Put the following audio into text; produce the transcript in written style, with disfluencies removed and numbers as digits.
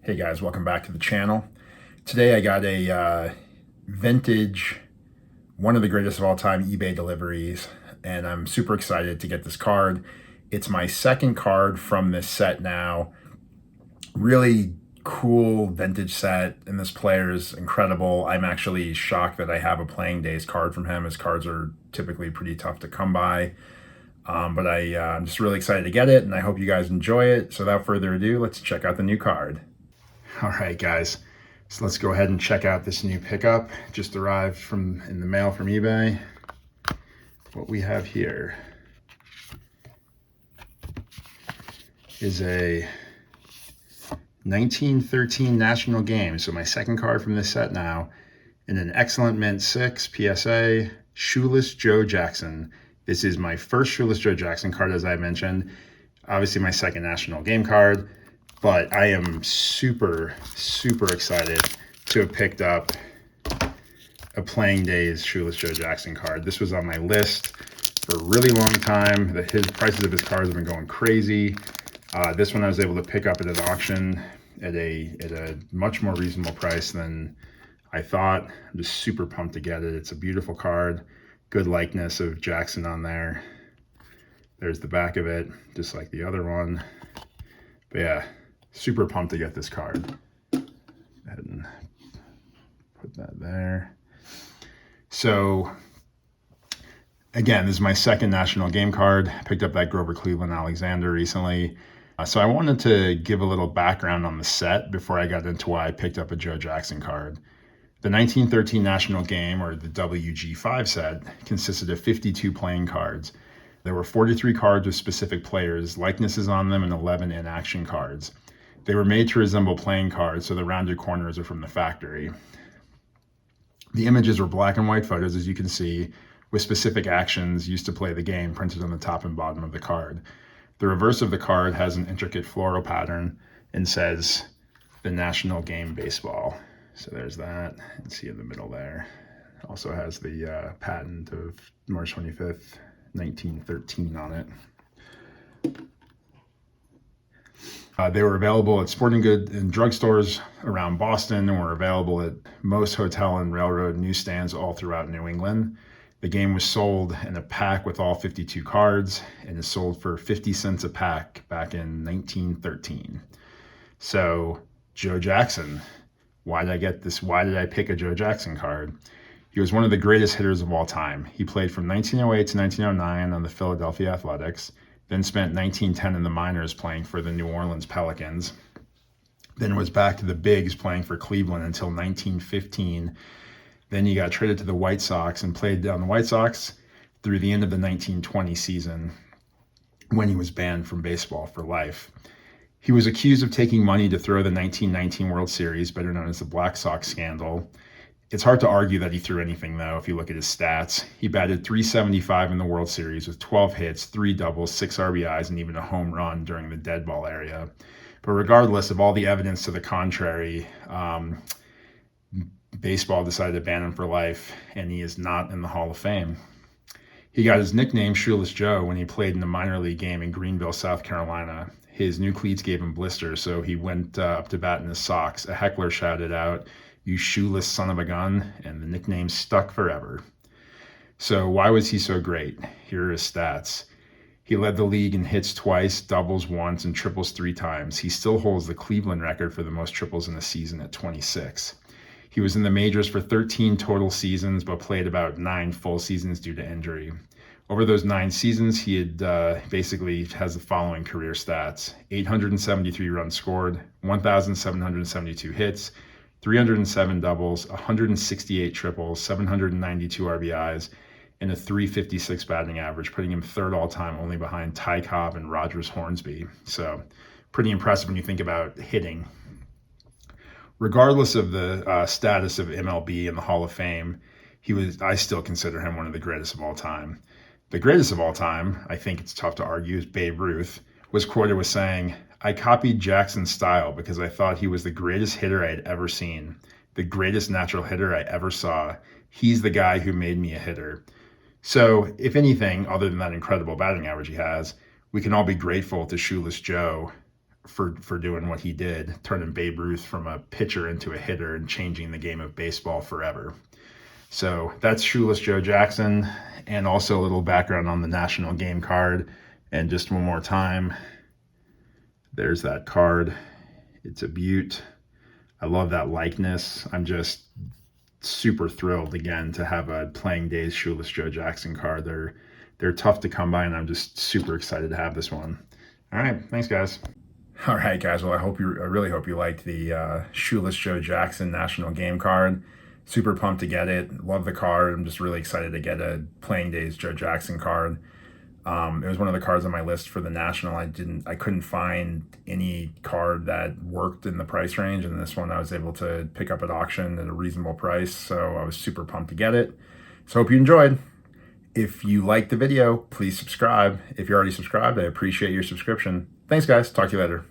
Hey guys, welcome back to the channel. Today I got a vintage, one of the greatest of all time eBay deliveries, and I'm super excited to get this card. It's my second card from this set now. Really cool vintage set, and this player is incredible. I'm actually shocked that I have a Playing Days card from him. His cards are typically pretty tough to come by. But I'm just really excited to get it, and I hope you guys enjoy it. So without further ado, let's check out the new card. All right, guys, so let's go ahead and check out this new pickup. Just arrived in the mail from eBay. What we have here is a 1913 National Game. So my second card from this set now, in an excellent mint 6 PSA, Shoeless Joe Jackson. This is my first Shoeless Joe Jackson card, as I mentioned. Obviously my second National Game card. But I am super, super excited to have picked up a Playing Days Shoeless Joe Jackson card. This was on my list for a really long time. His prices of his cards have been going crazy. This one I was able to pick up at an auction at a much more reasonable price than I thought. I'm just super pumped to get it. It's a beautiful card. Good likeness of Jackson on there. There's the back of it, just like the other one. But yeah. Super pumped to get this card. Go ahead and put that there. So, again, this is my second National Game card. I picked up that Grover Cleveland Alexander recently. So I wanted to give a little background on the set before I got into why I picked up a Joe Jackson card. The 1913 National Game, or the WG5 set, consisted of 52 playing cards. There were 43 cards with specific players, likenesses on them, and 11 in-action cards. They were made to resemble playing cards, so the rounded corners are from the factory. The images were black and white photos, as you can see, with specific actions used to play the game printed on the top and bottom of the card. The reverse of the card has an intricate floral pattern and says the National Game Baseball. So there's that, and see in the middle there. It also has the patent of March 25th, 1913 on it. They were available at sporting goods and drugstores around Boston, and were available at most hotel and railroad newsstands all throughout New England. The game was sold in a pack with all 52 cards, and is sold for 50 cents a pack back in 1913. So, Joe Jackson. Why did I get this? Why did I pick a Joe Jackson card? He was one of the greatest hitters of all time. He played from 1908 to 1909 on the Philadelphia Athletics. Then spent 1910 in the minors playing for the New Orleans Pelicans. Then was back to the bigs playing for Cleveland until 1915. Then he got traded to the White Sox and played on the White Sox through the end of the 1920 season, when he was banned from baseball for life. He was accused of taking money to throw the 1919 World Series, better known as the Black Sox scandal. It's hard to argue that he threw anything, though, if you look at his stats. He batted .375 in the World Series with 12 hits, 3 doubles, 6 RBIs, and even a home run during the dead ball area. But regardless of all the evidence to the contrary, baseball decided to ban him for life, and he is not in the Hall of Fame. He got his nickname Shoeless Joe when he played in a minor league game in Greenville, South Carolina. His new cleats gave him blisters, so he went up to bat in his socks. A heckler shouted out, "You shoeless son of a gun," and the nickname stuck forever. So why was he so great? Here are his stats. He led the league in hits twice, doubles once, and triples 3 times. He still holds the Cleveland record for the most triples in a season at 26. He was in the majors for 13 total seasons, but played about 9 full seasons due to injury. Over those 9 seasons, he had basically has the following career stats: 873 runs scored, 1,772 hits, 307 doubles, 168 triples, 792 RBIs, and a .356 batting average, putting him third all-time, only behind Ty Cobb and Rogers Hornsby. So pretty impressive when you think about hitting. Regardless of the status of MLB in the Hall of Fame, I still consider him one of the greatest of all time. The greatest of all time, I think it's tough to argue, is Babe Ruth, was quoted with saying, "I copied Jackson's style because I thought he was the greatest hitter I had ever seen, the greatest natural hitter I ever saw. He's the guy who made me a hitter." So if anything, other than that incredible batting average he has, we can all be grateful to Shoeless Joe for doing what he did, turning Babe Ruth from a pitcher into a hitter and changing the game of baseball forever. So that's Shoeless Joe Jackson, and also a little background on the national game card. And just one more time, there's that card. It's a beaut. I love that likeness. I'm just super thrilled again to have a Playing Days Shoeless Joe Jackson card. They're tough to come by, and I'm just super excited to have this one. All right, thanks guys. All right, guys. Well, I really hope you liked the Shoeless Joe Jackson National Game card. Super pumped to get it. Love the card. I'm just really excited to get a Playing Days Joe Jackson card. It was one of the cards on my list for the National. I couldn't find any card that worked in the price range, and this one I was able to pick up at auction at a reasonable price, so I was super pumped to get it. So hope you enjoyed. If you liked the video, please subscribe. If you're already subscribed, I appreciate your subscription. Thanks, guys. Talk to you later.